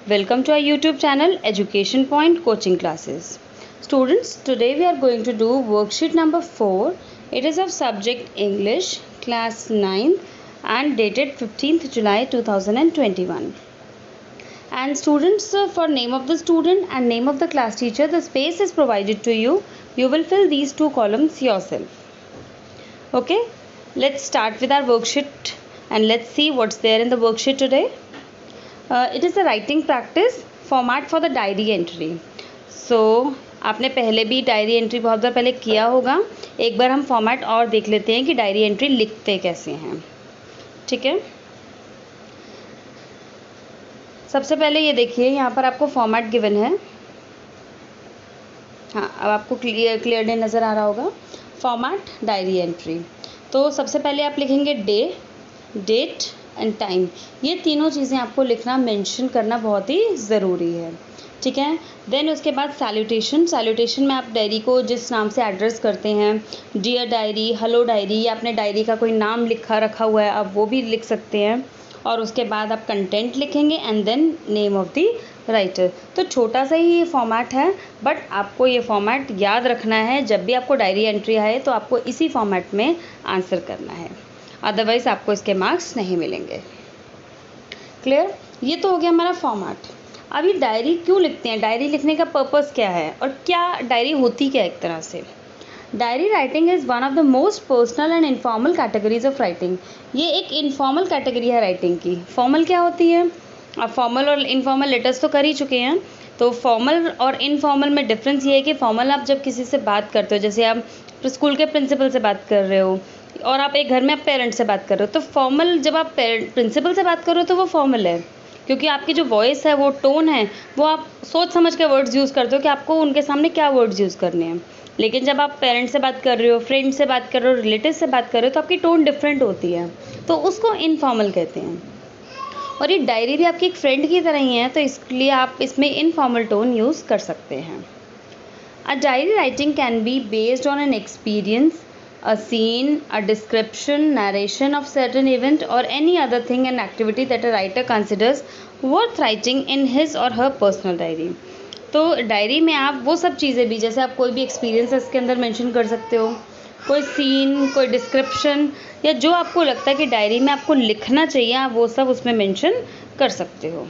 Welcome to our YouTube channel Education Point Coaching Classes. Students, today we are going to do worksheet number 4. It is of subject English, class 9 and dated 15th July 2021. And students, for name of the student and name of the class teacher, the space is provided to you. You will fill these two columns yourself. Okay, let's start with our worksheet and let's see what's there in the worksheet today. It is a writing practice format for the diary entry. So आपने पहले भी diary entry बहुत बार पहले किया होगा. एक बार हम format और देख लेते हैं कि डायरी एंट्री लिखते कैसे हैं. ठीक है, सबसे पहले ये देखिए, यहाँ पर आपको फॉर्मेट गिवन है. हाँ, अब आपको क्लियरली नज़र आ रहा होगा. Format diary entry. तो सबसे पहले आप लिखेंगे डे, डेट एंड टाइम. ये तीनों चीज़ें आपको लिखना, मेंशन करना बहुत ही ज़रूरी है. ठीक है. देन उसके बाद सैल्यूटेशन. सैल्यूटेशन में आप डायरी को जिस नाम से एड्रेस करते हैं, डियर डायरी, हेलो डायरी, या अपने डायरी का कोई नाम रखा हुआ है आप वो भी लिख सकते हैं. और उसके बाद आप कंटेंट लिखेंगे and then name of the writer. तो छोटा सा ही ये फॉर्मेट है, बट आपको ये फॉर्मेट याद रखना है. जब भी आपको डायरी एंट्री आए तो आपको इसी फॉर्मेट में आंसर करना है, अदरवाइज़ आपको इसके मार्क्स नहीं मिलेंगे. क्लियर. ये तो हो गया हमारा फॉर्मेट. अब ये डायरी क्यों लिखते हैं, डायरी लिखने का पर्पस क्या है और क्या डायरी होती क्या एक तरह से. Diary writing is one of the most personal and informal categories of writing. ये एक इनफॉर्मल कैटेगरी है राइटिंग की. फॉर्मल क्या होती है, आप फॉर्मल और इनफॉर्मल लेटर्स तो कर ही चुके हैं. तो फॉर्मल और इनफॉर्मल में डिफरेंस ये है कि फॉर्मल आप जब किसी से बात करते हो, जैसे आप स्कूल के प्रिंसिपल से बात कर रहे हो और आप एक घर में आप पेरेंट्स से बात कर रहे हो, तो फॉर्मल जब आप प्रिंसिपल से बात करो तो वो फॉर्मल है, क्योंकि आपकी जो वॉइस है, वो टोन है, वो आप सोच समझ के वर्ड्स यूज़ करते हो कि आपको उनके सामने क्या वर्ड्स यूज़ करने हैं. लेकिन जब आप पेरेंट्स से बात कर रहे हो, फ्रेंड से बात कर रहे हो, रिलेटिव से बात कर रहे हो, तो आपकी टोन डिफरेंट होती है, तो उसको इनफॉर्मल कहते हैं. और ये डायरी भी आपकी एक फ्रेंड की तरह ही है, तो इसलिए आप इसमें इनफॉर्मल टोन यूज़ कर सकते हैं. A diary writing can be based on an experience, a scene, a description, narration of certain event or any other thing and activity that a writer considers worth writing in his or her personal diary. तो diary में आप वो सब चीज़ें भी, जैसे आप कोई भी एक्सपीरियंस इसके अंदर मेंशन कर सकते हो, कोई सीन, कोई डिस्क्रिप्शन, या जो आपको लगता है कि डायरी में आपको लिखना चाहिए, आप वो सब उसमें मेंशन कर सकते हो.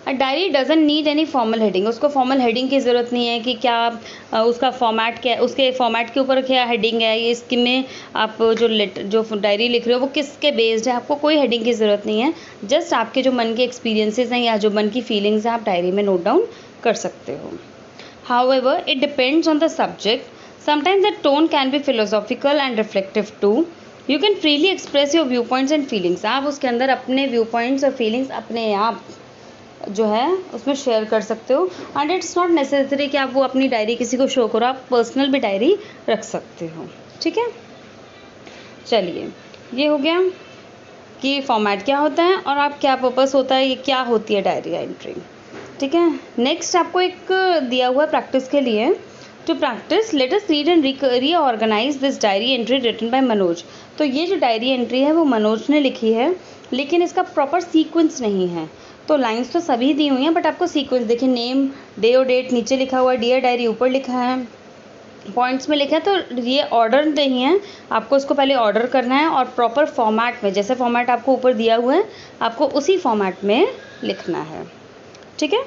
A diary doesn't need any formal heading. उसको फॉर्मल हेडिंग की ज़रूरत नहीं है कि क्या उसका फॉर्मेट क्या है, उसके फॉर्मेट के ऊपर क्या हेडिंग है, ये इसके में आप जो डायरी लिख रहे हो वो किसके बेस्ड है, आपको कोई हेडिंग की ज़रूरत नहीं है. जस्ट आपके जो मन के एक्सपीरियंसेस हैं या जो मन की फीलिंग्स हैं, आप डायरी में नोट डाउन कर सकते हो. However it depends on the subject. Sometimes the tone can be philosophical and reflective too. You can freely express your view points and feelings. आप उसके अंदर अपने व्यू पॉइंट्स और फीलिंग्स अपने आप जो है उसमें शेयर कर सकते हो. एंड इट्स नॉट नेसेसरी कि आप वो अपनी डायरी किसी को शो करो, आप पर्सनल भी डायरी रख सकते हो. ठीक है. चलिए, ये हो गया कि फॉर्मेट क्या होता है और आप क्या पर्पस होता है, ये क्या होती है डायरी एंट्री. ठीक है. नेक्स्ट आपको एक दिया हुआ है प्रैक्टिस के लिए. To practice let us read and reorganise this diary entry written by Manoj. तो ये जो डायरी एंट्री है वो मनोज ने लिखी है, लेकिन इसका प्रॉपर सीक्वेंस नहीं है. तो लाइंस तो सभी दी हुई हैं, बट आपको सीक्वेंस देखिए, नेम, डे और डेट नीचे लिखा हुआ है, डियर डायरी ऊपर लिखा है, पॉइंट्स में लिखा है. तो ये ऑर्डर नहीं है, आपको इसको पहले ऑर्डर करना है और प्रॉपर फॉर्मेट में, जैसे फॉर्मेट आपको ऊपर दिया हुआ है, आपको उसी फॉर्मेट में लिखना है. ठीक है.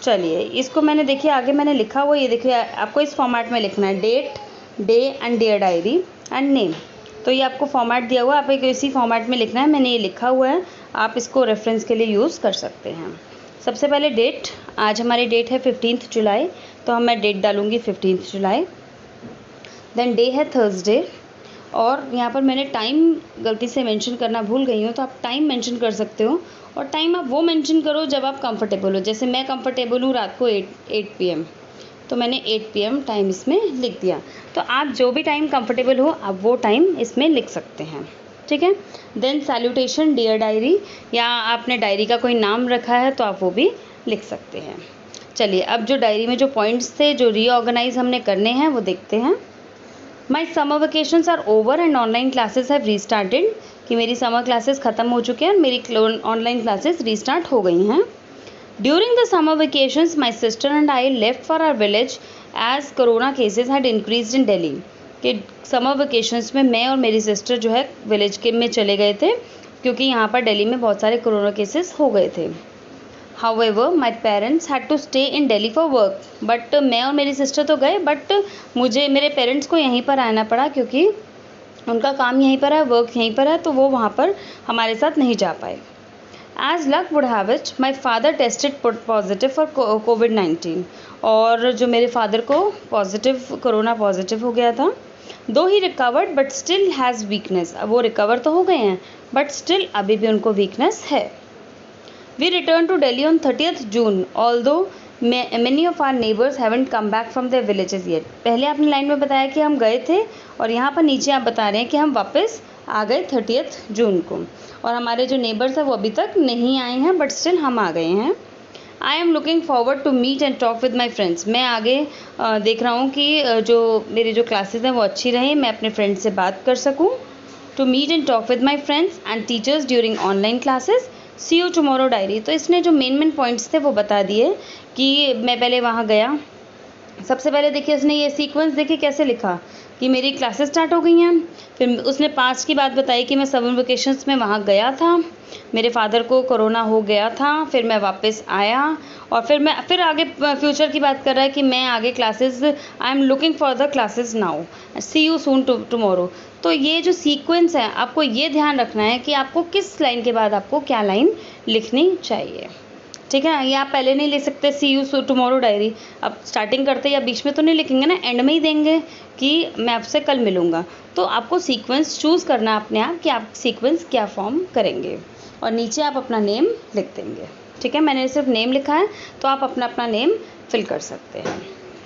चलिए, इसको मैंने देखिए आगे मैंने लिखा हुआ, ये देखिए आपको इस फॉर्मेट में लिखना है, date, day and dear diary and name. तो ये आपको फॉर्मेट दिया हुआ है, आप इसी फॉर्मेट में लिखना है. मैंने ये लिखा हुआ है, आप इसको रेफरेंस के लिए यूज़ कर सकते हैं. सबसे पहले डेट. आज हमारी डेट है 15 जुलाई, तो मैं डेट डालूँगी 15 जुलाई. देन डे है थर्सडे, और यहाँ पर मैंने टाइम गलती से मेंशन करना भूल गई हूँ, तो आप टाइम मेंशन कर सकते हो. और टाइम आप वो मेंशन करो जब आप कंफर्टेबल हो. जैसे मैं कंफर्टेबल हूँ रात को 8 PM, तो मैंने 8 PM टाइम इसमें लिख दिया. तो आप जो भी टाइम कंफर्टेबल हो आप वो टाइम इसमें लिख सकते हैं. ठीक है. देन सैल्यूटेशन, डियर डायरी, या आपने डायरी का कोई नाम रखा है तो आप वो भी लिख सकते हैं. चलिए, अब जो डायरी में जो पॉइंट्स थे जो रीऑर्गेनाइज हमने करने हैं वो देखते हैं. My summer vacations are over and online classes have restarted. कि मेरी समर क्लासेस ख़त्म हो चुके हैं और मेरी ऑनलाइन क्लासेस रीस्टार्ट हो गई हैं। During the summer vacations my sister and I left for our village as corona cases had increased in Delhi. कि समर वेकेशंस में मैं और मेरी सिस्टर जो है विलेज के में चले गए थे क्योंकि यहाँ पर दिल्ली में बहुत सारे कोरोना केसेस हो गए थे। However, my parents had to stay in Delhi for work. But मैं और मेरी सिस्टर तो गए, बट मुझे मेरे पेरेंट्स को यहीं पर आना पड़ा क्योंकि उनका काम यहीं पर है, वर्क यहीं पर है, तो वो वहाँ पर हमारे साथ नहीं जा पाए। As luck would have it, my father tested positive for COVID-19 और जो मेरे फादर को कोरोना पॉजिटिव हो गया था। Though he recovered but still has weakness. अब वो रिकवर तो हो गए हैं बट स्टिल अभी भी उनको वीकनेस है। We returned to Delhi on 30th June, although many of our neighbors haven't come back from their villages yet. पहले आपने लाइन में बताया कि हम गए थे और यहाँ पर नीचे आप बता रहे हैं कि हम वापस आ गए 30th जून को और हमारे जो नेबर्स हैं वो अभी तक नहीं आए हैं बट स्टिल हम आ गए हैं। I am looking forward to meet and talk with my friends. मैं आगे देख रहा हूँ कि जो मेरी जो क्लासेस हैं वो अच्छी रहें, मैं अपने फ्रेंड्स से बात कर सकूँ। To meet and talk with my friends and teachers during online classes. See you tomorrow diary. तो इसने जो मेन पॉइंट्स थे वो बता दिए कि मैं पहले वहाँ गया। सबसे पहले देखिए उसने ये सीक्वेंस देखिए कैसे लिखा कि मेरी क्लासेस स्टार्ट हो गई हैं। फिर उसने पास्ट की बात बताई कि मैं समर वेकेशंस में वहाँ गया था, मेरे फादर को कोरोना हो गया था, फिर मैं वापस आया और फिर आगे फ्यूचर की बात कर रहा है कि मैं आगे classes I am looking for the classes now, see you soon tomorrow. तो ये जो सीक्वेंस है आपको ये ध्यान रखना है कि आपको किस लाइन के बाद आपको क्या लाइन लिखनी चाहिए। ठीक है, ये आप पहले नहीं लिख सकते सी यू टुमारो डायरी। अब स्टार्टिंग करते या बीच में तो नहीं लिखेंगे ना, एंड में ही देंगे कि मैं आपसे कल मिलूँगा। तो आपको सीक्वेंस चूज़ करना है अपने आप कि आप सीक्वेंस क्या फॉर्म करेंगे और नीचे आप अपना नेम लिख देंगे। ठीक है, मैंने सिर्फ नेम लिखा है तो आप अपना अपना नेम फिल कर सकते हैं।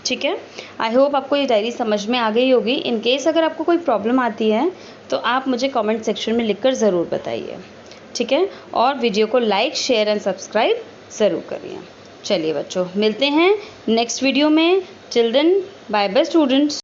ठीक है, आई होप आपको ये डायरी समझ में आ गई होगी। इन केस अगर आपको कोई प्रॉब्लम आती है तो आप मुझे कमेंट सेक्शन में लिखकर ज़रूर बताइए। ठीक है, और वीडियो को लाइक शेयर एंड सब्सक्राइब ज़रूर करिए। चलिए बच्चों, मिलते हैं नेक्स्ट वीडियो में। Till then bye bye students.